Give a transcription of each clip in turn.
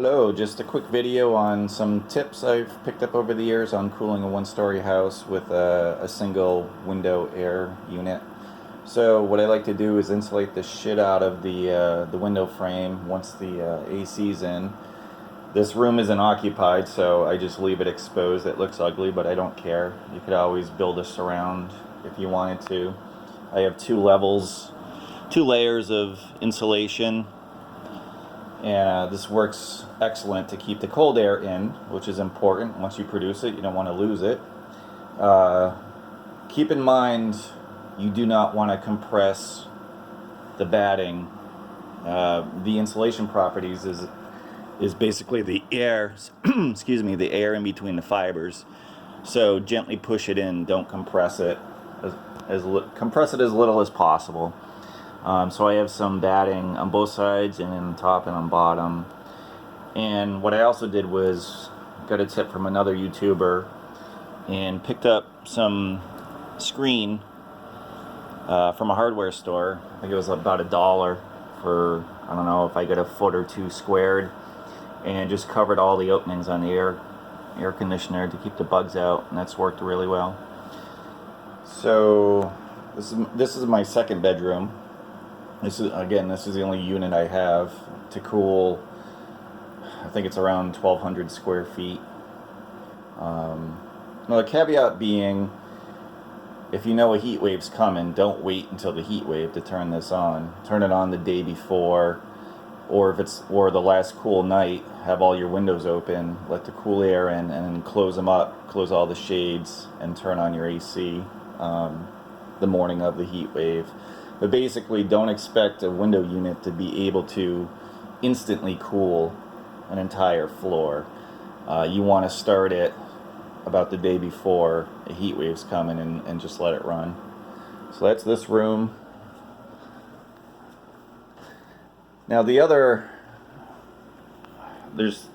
Hello, just a quick video on some tips I've picked up over the years on cooling a one-story house with a single window air unit. So what I like to do is insulate the shit out of the window frame once the AC's in. This room isn't occupied, so I just leave it exposed. It looks ugly, but I don't care. You could always build a surround if you wanted to. I have two layers of insulation. And this works excellent to keep the cold air in, which is important. Once you produce it, you don't want to lose it. Keep in mind, you do not want to compress the batting. The insulation properties is basically the air, excuse me, the air in between the fibers. So gently push it in. Don't compress it. Compress it as little as possible. So I have some batting on both sides and on top and on bottom. And what I also did was got a tip from another YouTuber and picked up some screen from a hardware store. I think it was about $1 for, I don't know if I get a foot or two squared, and just covered all the openings on the air conditioner to keep the bugs out, and that's worked really well. So this is my second bedroom. This is the only unit I have to cool. I think it's around 1,200 square feet. Now the caveat being, if you know a heat wave's coming, don't wait until the heat wave to turn this on. Turn it on the day before, or the last cool night, have all your windows open, let the cool air in, and then close them up, close all the shades, and turn on your AC the morning of the heat wave. But basically, don't expect a window unit to be able to instantly cool an entire floor. You want to start it about the day before a heat wave's coming and just let it run. So that's this room. Now there's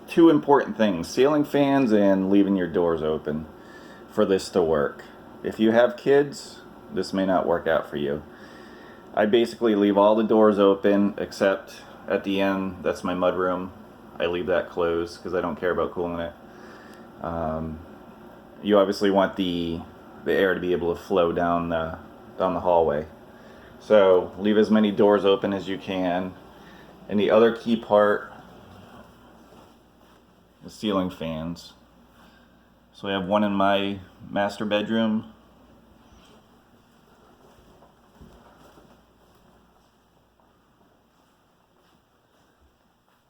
two important things: ceiling fans and leaving your doors open for this to work. If you have kids, this may not work out for you. I basically leave all the doors open except at the end. That's my mudroom. I leave that closed because I don't care about cooling it. You obviously want the air to be able to flow down the hallway. So leave as many doors open as you can. And the other key part is ceiling fans. So I have one in my master bedroom.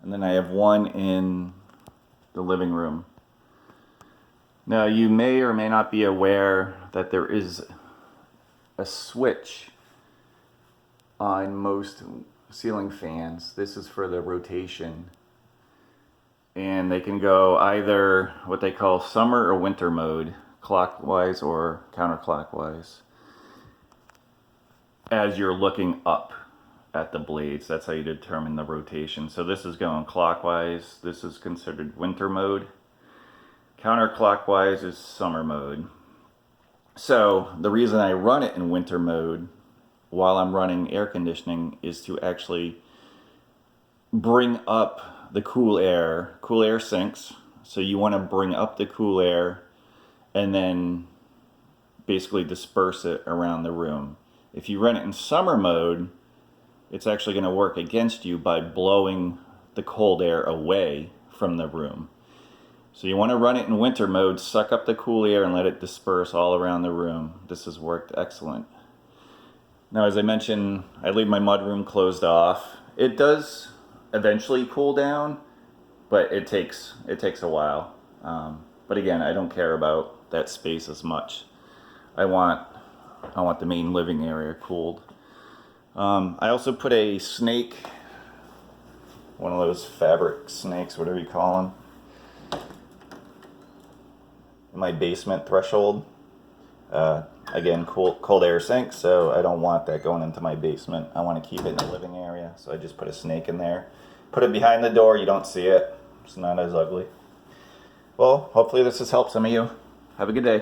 And then I have one in the living room. Now you may or may not be aware that there is a switch on most ceiling fans. This is for the rotation. And they can go either what they call summer or winter mode, clockwise or counterclockwise, as you're looking up at the blades. That's how you determine the rotation. So this is going clockwise. This is considered winter mode. Counterclockwise is summer mode. So the reason I run it in winter mode while I'm running air conditioning is to actually bring up the cool air. Cool air sinks, so you want to bring up the cool air and then basically disperse it around the room. If you run it in summer mode, it's actually going to work against you by blowing the cold air away from the room. So you want to run it in winter mode, suck up the cool air and let it disperse all around the room. This has worked excellent. Now, as I mentioned, I leave my mudroom closed off. It does eventually cool down, but it takes a while. But again, I don't care about that space as much. I want the main living area cooled. I also put a snake, one of those fabric snakes, whatever you call them, in my basement threshold. Again, cold air sink, so I don't want that going into my basement. I want to keep it in the living area, so I just put a snake in there. Put it behind the door, you don't see it. It's not as ugly. Well, hopefully this has helped some of you. Have a good day.